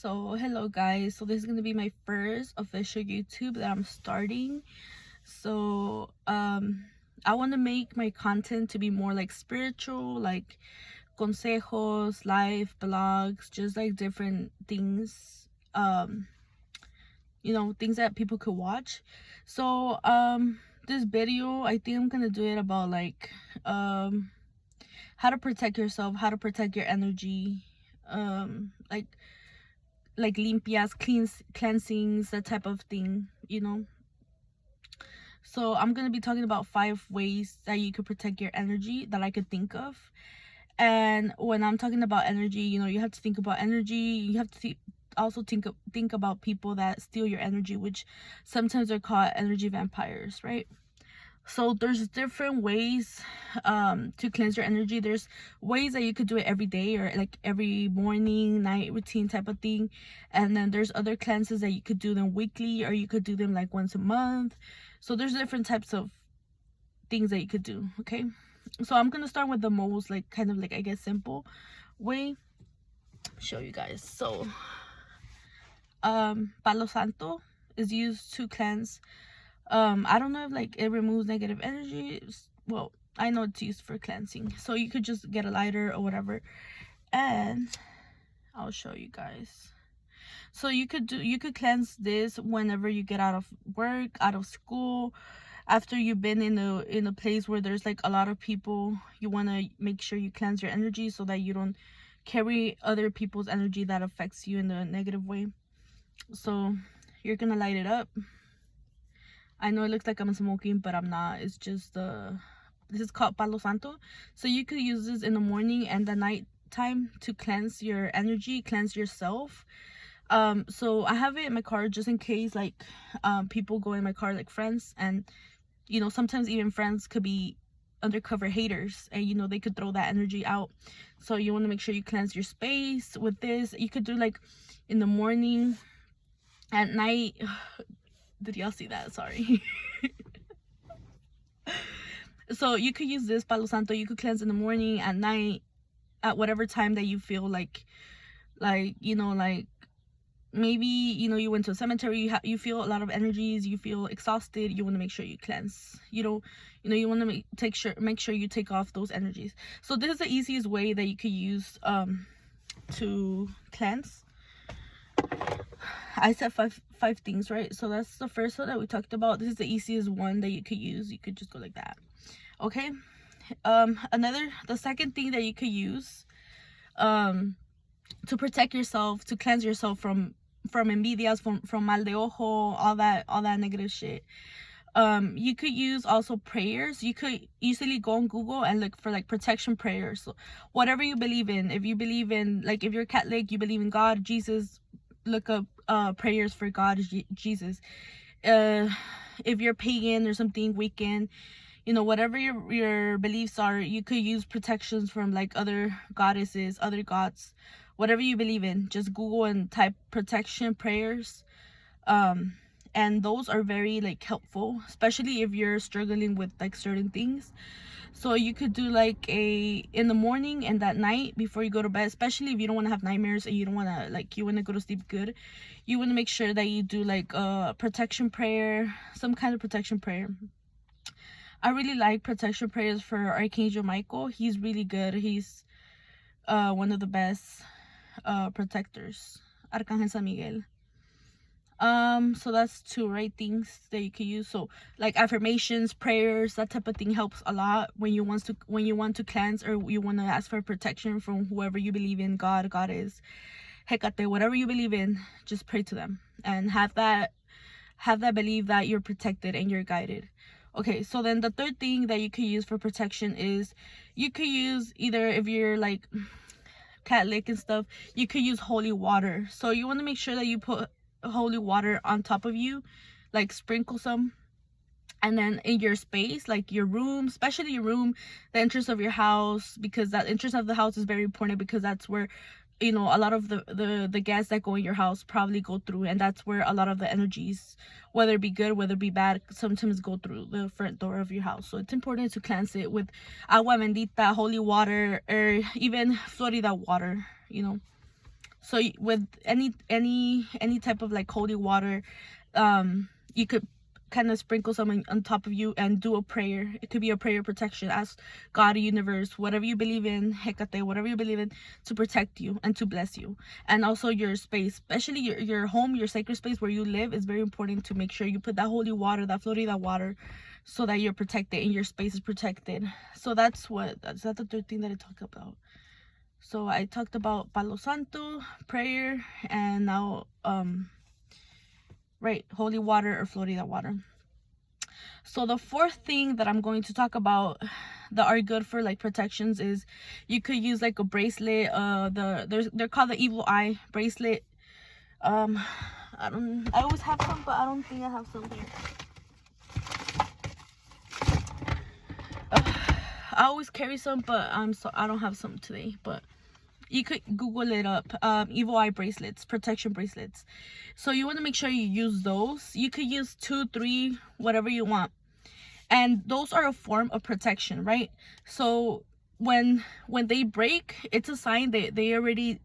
So hello guys, so this is gonna be my first official YouTube that I'm starting. So I want to make my content to be more like spiritual, like consejos, life blogs, just like different things, things that people could watch. So this video, I think I'm gonna do it about like how to protect yourself, how to protect your energy, like limpias, cleansings, that type of thing. So I'm gonna be talking about 5 ways that you could protect your energy that I could think of. And when I'm talking about energy, you have to think about energy. You have to also think about people that steal your energy, which sometimes are called energy vampires, right? So there's different ways to cleanse your energy. There's ways that you could do it every day or like every morning, night routine type of thing. And then there's other cleanses that you could do them weekly, or you could do them like once a month. So there's different types of things that you could do. Okay, so I'm gonna start with the most like kind of like, I guess, simple way. Show you guys. So Palo Santo is used to cleanse. I don't know if like it removes negative energy. Well, I know it's used for cleansing, so you could just get a lighter or whatever, and I'll show you guys. So you could cleanse this whenever you get out of work, out of school, after you've been in a place where there's like a lot of people. You want to make sure you cleanse your energy so that you don't carry other people's energy that affects you in a negative way. So you're gonna light it up. I know it looks like I'm smoking, but I'm not. It's just this is called Palo Santo. So you could use this in the morning and the night time to cleanse your energy, cleanse yourself. So I have it in my car just in case like people go in my car, like friends, and sometimes even friends could be undercover haters, and they could throw that energy out. So you want to make sure you cleanse your space with this. You could do like in the morning, at night. Did y'all see that? Sorry. So you could use this Palo Santo. You could cleanse in the morning, at night, at whatever time that you feel like maybe you went to a cemetery, you feel a lot of energies, you feel exhausted, you want to make sure you cleanse. You want to make sure you take off those energies. So this is the easiest way that you could use to cleanse. I said five things, right? So that's the first one that we talked about. This is the easiest one that you could use. You could just go like that. Okay. The second thing that you could use to protect yourself, to cleanse yourself from envidias, from mal de ojo, all that negative shit. You could use also prayers. You could easily go on Google and look for like protection prayers. So whatever you believe in. If you believe in, like, if you're Catholic, you believe in God, Jesus, look up prayers for God, Jesus. If you're pagan or something, Wiccan, whatever your beliefs are, you could use protections from like other goddesses, other gods, whatever you believe in. Just Google and type protection prayers, and those are very like helpful, especially if you're struggling with like certain things. So you could do like in the morning and that night before you go to bed, especially if you don't want to have nightmares and you don't want to you want to go to sleep good. You want to make sure that you do like a protection prayer, some kind of protection prayer. I really like protection prayers for Archangel Michael. He's really good. He's one of the best protectors. Arcángel San Miguel. So that's 2 right things that you can use. So like affirmations, prayers, that type of thing helps a lot when you want to cleanse, or you want to ask for protection from whoever you believe in, God, Goddess, Hecate, whatever you believe in. Just pray to them and have that belief that you're protected and you're guided. Okay, so then the third thing that you could use for protection is you could use, either if you're like Catholic and stuff, you could use holy water. So you want to make sure that you put holy water on top of you, like sprinkle some, and then in your space, like your room, especially your room, the entrance of your house, because that entrance of the house is very important, because that's where a lot of the guests that go in your house probably go through, and that's where a lot of the energies, whether it be good, whether it be bad, sometimes go through the front door of your house. So it's important to cleanse it with agua bendita, holy water, or even Florida water. So with any type of like holy water, you could kind of sprinkle some on top of you and do a prayer. It could be a prayer protection. Ask God, universe, whatever you believe in, Hecate, whatever you believe in, to protect you and to bless you. And also your space, especially your home, your sacred space where you live, is very important to make sure you put that holy water, that Florida water, so that you're protected and your space is protected. So that's the third thing that I talk about. So I talked about Palo Santo, prayer, and now right, holy water or Florida water. So the fourth thing that I'm going to talk about that are good for like protections is you could use like a bracelet. They're called the evil eye bracelet. I always have some, but I don't think I have some here. I always carry some, but I don't have some today. But you could Google it up. Evil eye bracelets, protection bracelets. So you want to make sure you use those. You could use 2, 3, whatever you want, and those are a form of protection, right? So when they break, it's a sign that they already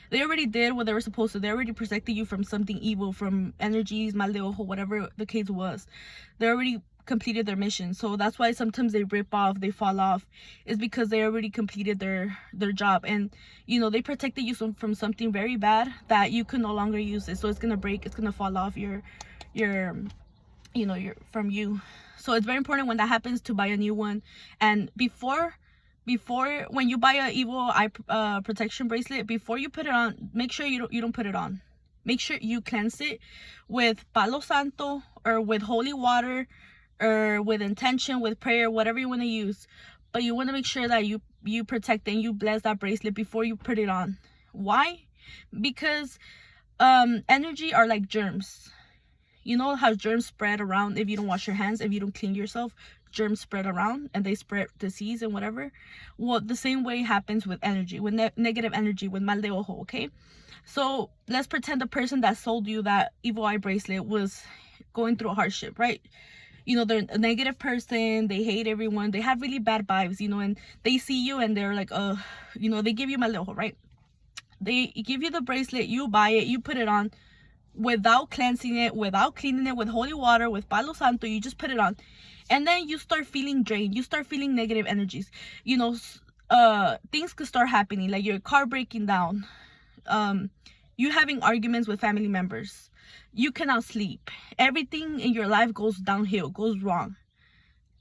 did what they were supposed to. They already protected you from something evil, from energies, mal de ojo, whatever the case was. They already completed their mission. So that's why sometimes they rip off, they fall off, is because they already completed their job. And you know, they protected you from something very bad that you can no longer use it. So it's gonna break, it's gonna fall off your from you. So it's very important when that happens to buy a new one. And before when you buy a evil eye protection bracelet, before you put it on, make sure you don't put it on. Make sure you cleanse it with Palo Santo or with holy water or with intention, with prayer, whatever you want to use. But you want to make sure that you protect and you bless that bracelet before you put it on. Why? Because energy are like germs. You know how germs spread around if you don't wash your hands, if you don't clean yourself? Germs spread around and they spread disease and whatever. Well, the same way happens with energy, with negative energy, with mal de ojo, okay? So let's pretend the person that sold you that evil eye bracelet was going through a hardship, right? You know, they're a negative person, they hate everyone, they have really bad vibes, you know, and they see you and they're like, you know, they give you mal de ojo, right? They give you the bracelet, you buy it, you put it on without cleansing it, without cleaning it with holy water, with Palo Santo. You just put it on, and then you start feeling drained, you start feeling negative energies, you know. Things could start happening, like your car breaking down, you having arguments with family members, you cannot sleep, everything in your life goes downhill, goes wrong,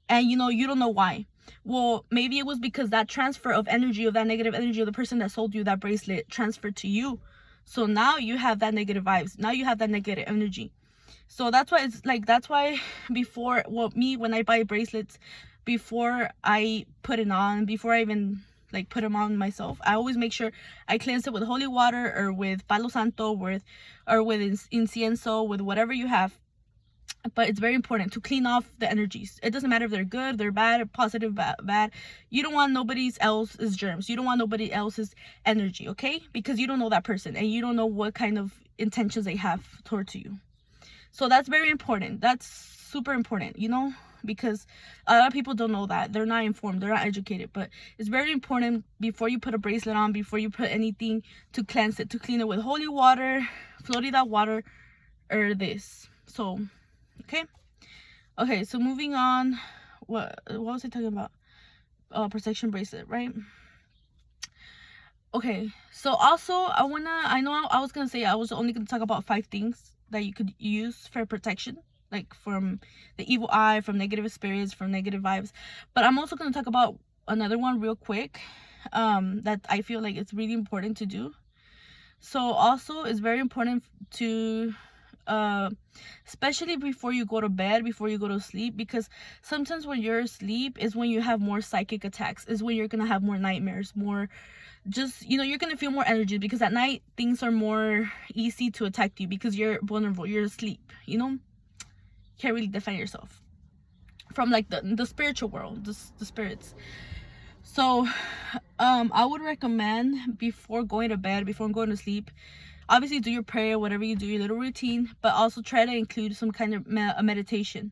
and you know, you don't know why. Well, maybe it was because that transfer of energy, of that negative energy of the person that sold you that bracelet, transferred to you. So now you have that negative vibes, now you have that negative energy. So that's why it's like, that's why before, well, me, when I buy bracelets, before I put it on, before I even like put them on myself, I always make sure I cleanse it with holy water or with Palo Santo, with incienso, with whatever you have. But it's very important to clean off the energies. It doesn't matter if they're good, they're bad, positive, bad. You don't want nobody else's germs, you don't want nobody else's energy, okay? Because you don't know that person and you don't know what kind of intentions they have towards you. So that's very important. That's super important, you know, because a lot of people don't know that. They're not informed, they're not educated. But it's very important before you put a bracelet on, before you put anything, to cleanse it, to clean it with holy water, Florida water, or this. So okay, so moving on, what was I talking about? Protection bracelet, right? Okay, so also I was gonna say I was only gonna talk about 5 things that you could use for protection, like from the evil eye, from negative spirits, from negative vibes. But I'm also gonna talk about another one real quick, that I feel like it's really important to do. So also it's very important to especially before you go to bed, before you go to sleep, because sometimes when you're asleep is when you have more psychic attacks, is when you're gonna have more nightmares, more, just, you know, you're gonna feel more energy, because at night things are more easy to attack you because you're vulnerable, you're asleep, you know, can't really defend yourself from like the spiritual world, the spirits. So I would recommend, before going to bed, before going to sleep, obviously do your prayer, whatever you do, your little routine, but also try to include some kind of a meditation.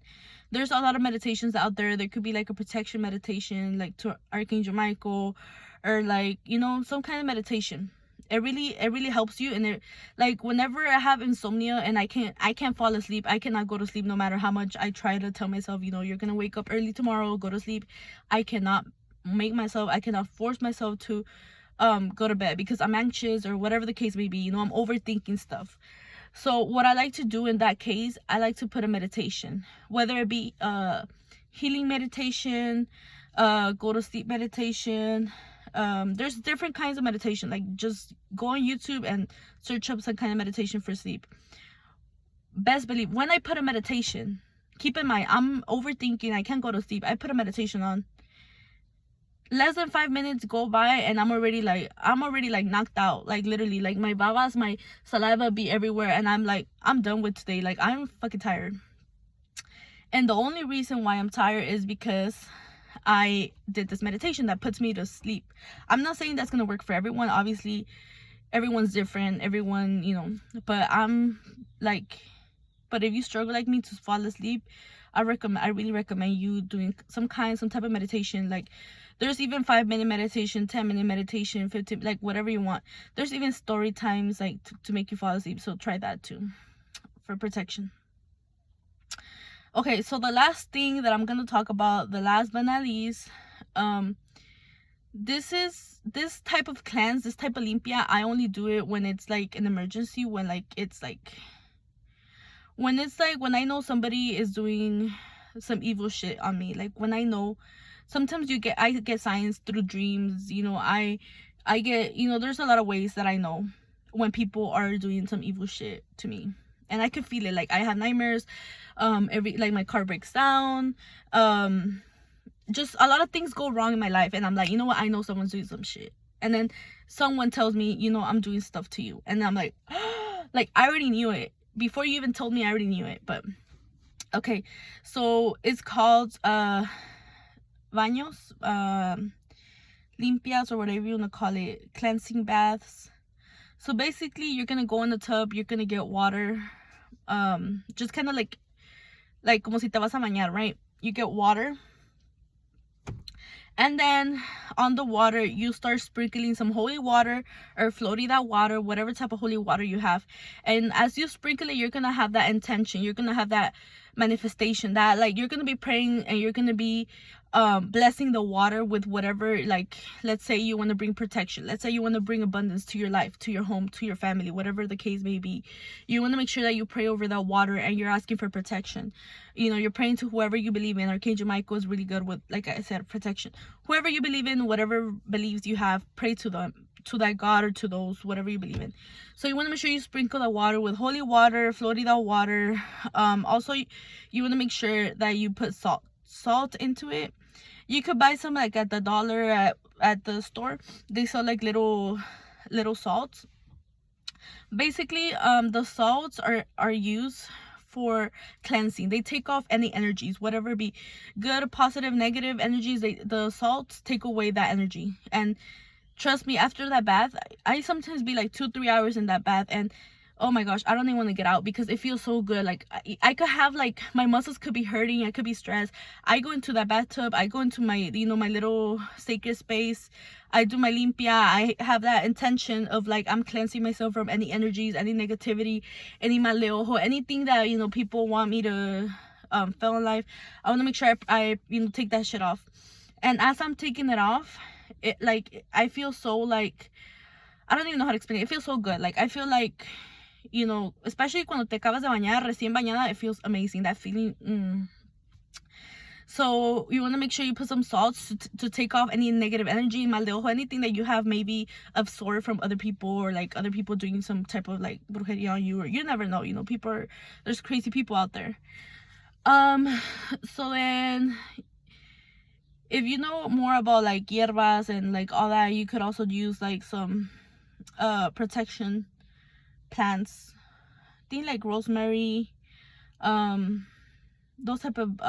There's a lot of meditations out there. There could be like a protection meditation, like to Archangel Michael, or like, you know, some kind of meditation. It really helps you. And it, like, whenever I have insomnia and I can't fall asleep, I cannot go to sleep no matter how much I try to tell myself, you're gonna wake up early tomorrow, go to sleep. I cannot force myself to go to bed because I'm anxious or whatever the case may be. I'm overthinking stuff. So what I like to do in that case, I like to put a meditation, whether it be healing meditation, go to sleep meditation. There's different kinds of meditation. Like, just go on YouTube and search up some kind of meditation for sleep. Best believe, when I put a meditation, keep in mind, I'm overthinking, I can't go to sleep, I put a meditation on, less than 5 minutes go by and I'm already like knocked out. Like, literally, like, my babas, my saliva be everywhere, and I'm like, I'm done with today. Like, I'm fucking tired. And the only reason why I'm tired is because I did this meditation that puts me to sleep. I'm not saying that's gonna work for everyone. Obviously, everyone's different, but but if you struggle like me to fall asleep, I really recommend you doing some type of meditation. Like, there's even 5-minute meditation, 10-minute meditation, 15, like, whatever you want. There's even story times, like, to make you fall asleep. So try that too, for protection. Okay, so the last thing that I'm gonna talk about, the last but not least, this type of cleanse, this type of limpia, I only do it when it's like an emergency, when I know somebody is doing some evil shit on me. Like, when I know, sometimes I get signs through dreams. I get, there's a lot of ways that I know when people are doing some evil shit to me, and I can feel it. Like, I have nightmares, like, my car breaks down, just a lot of things go wrong in my life, and I'm like, you know what, I know someone's doing some shit. And then someone tells me, I'm doing stuff to you, and I'm like, like, I already knew it before you even told me. I already knew it. But okay, so it's called baños, limpias, or whatever you want to call it, cleansing baths. So basically, you're gonna go in the tub, you're gonna get water, just kind of like como si te vas a bañar, right? You get water, and then on the water you start sprinkling some holy water or floridad water, whatever type of holy water you have. And as you sprinkle it, you're gonna have that intention, you're gonna have that manifestation, that, like, you're gonna be praying, and you're gonna be blessing the water with whatever. Like, let's say you want to bring protection, let's say you want to bring abundance to your life, to your home, to your family, whatever the case may be. You want to make sure that you pray over that water, and you're asking for protection. You're praying to whoever you believe in. Archangel Michael is really good with, like I said, protection. Whoever you believe in, whatever beliefs you have, pray to them, to that God, or to those, whatever you believe in. So you want to make sure you sprinkle the water with holy water, florida water. Also, you want to make sure that you put salt into it. You could buy some, like, at the dollar at the store. They sell, like, little salts. Basically, the salts are used for cleansing. They take off any energies, whatever be good, positive, negative energies. The salts take away that energy. And trust me, after that bath, I sometimes be like 2-3 hours in that bath, and oh my gosh, I don't even want to get out because it feels so good. Like, I could have, like, my muscles could be hurting, I could be stressed. I go into that bathtub, I go into my, my little sacred space, I do my limpia. I have that intention of, like, I'm cleansing myself from any energies, any negativity, any mal de ojo, anything that, people want me to fail in life. I want to make sure I take that shit off. And as I'm taking it off, I feel so, like, I don't even know how to explain it. It feels so good. Like, I feel like, especially cuando te acabas de bañar, recién bañada, it feels amazing, that feeling. So you want to make sure you put some salts to take off any negative energy, mal de ojo, anything that you have maybe absorbed from other people, or, like, other people doing some type of, like, brujeria on you, or you never know, there's crazy people out there. So then, if you know more about, like, hierbas and, like, all that, you could also use, like, some protection plants, things like rosemary, those type of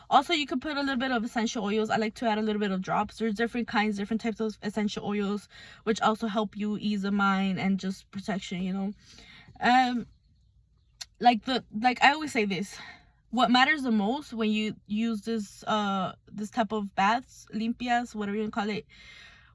also you could put a little bit of essential oils. I like to add a little bit of drops. There's different types of essential oils which also help you ease the mind and just protection. Like I always say this, what matters the most when you use this type of baths, limpias, whatever you call it,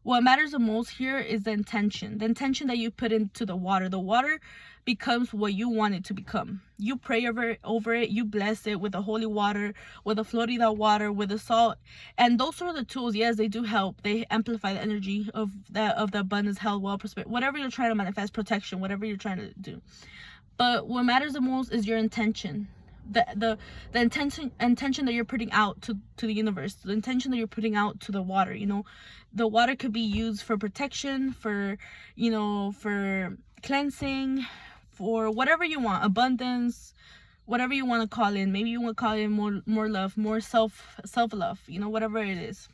what matters the most here is the intention that you put into the water. The water becomes what you want it to become. You pray over it, you bless it with the holy water, with the Florida water, with the salt, and those are the tools. Yes, they do help. They amplify the energy of the abundance, health, wealth, prosperity, whatever you're trying to manifest, protection, whatever you're trying to do. But what matters the most is your intention. The intention that you're putting out to the universe, the intention that you're putting out to the water. You know, the water could be used for protection, for, you know, for cleansing, for whatever you want, abundance, whatever you want to call in. Maybe you want to call in more love, more self love, you know, whatever it is.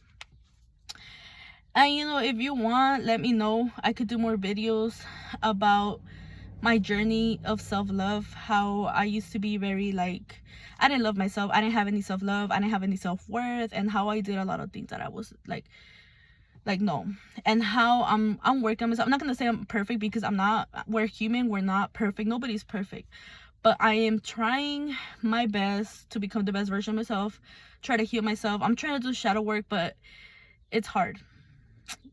And you know, if you want, let me know. I could do more videos about my journey of self-love, how I used to be very like, I didn't love myself, I didn't have any self-love, I didn't have any self-worth, and how I did a lot of things that I was like no, and how I'm working on myself. I'm not gonna say I'm perfect, because I'm not. We're human, we're not perfect, nobody's perfect, but I am trying my best to become the best version of myself, try to heal myself. I'm trying to do shadow work, but it's hard.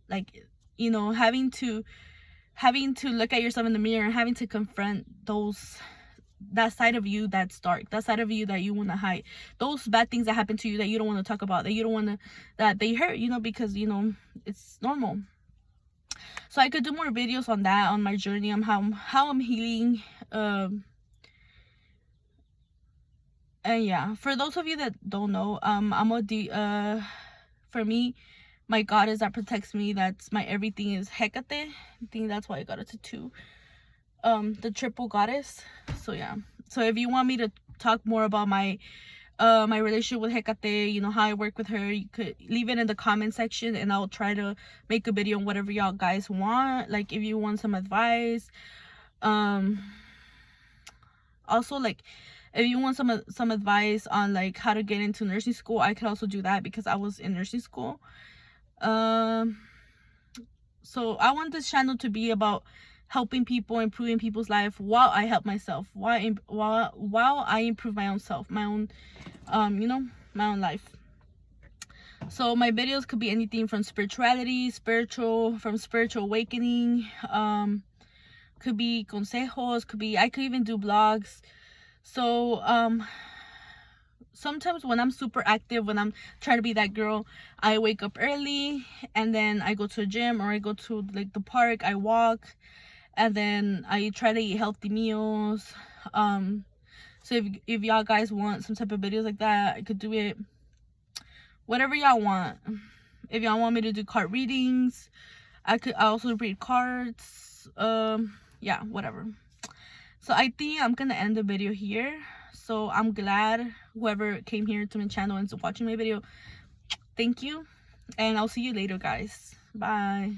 Like, you know, having to look at yourself in the mirror and having to confront that side of you that's dark, that side of you that you want to hide, those bad things that happen to you that you don't want to talk about, that you don't want to, that they hurt, you know, because, you know, it's normal. So I could do more videos on that, on my journey, on how I'm healing. And yeah, for those of you that don't know, for me, my goddess that protects me, that's my everything, is Hecate. I think that's why I got a tattoo. The triple goddess. So yeah. So if you want me to talk more about my relationship with Hecate, you know, how I work with her, you could leave it in the comment section, and I'll try to make a video on whatever y'all guys want. Like, if you want some advice, also, like, if you want some advice on like how to get into nursing school, I could also do that, because I was in nursing school. So I want this channel to be about helping people, improving people's life while I help myself, while I improve my own self, my own, you know, my own life. So my videos could be anything from spirituality, from spiritual awakening, could be consejos, I could even do blogs. So sometimes when I'm super active, when I'm trying to be that girl, I wake up early, and then I go to a gym, or I go to like the park, I walk, and then I try to eat healthy meals. So if y'all guys want some type of videos like that, I could do it. Whatever y'all want. If y'all want me to do card readings, I also read cards. Yeah, whatever. So I think I'm gonna end the video here. So I'm glad whoever came here to my channel and is watching my video. Thank you, and I'll see you later, guys. Bye.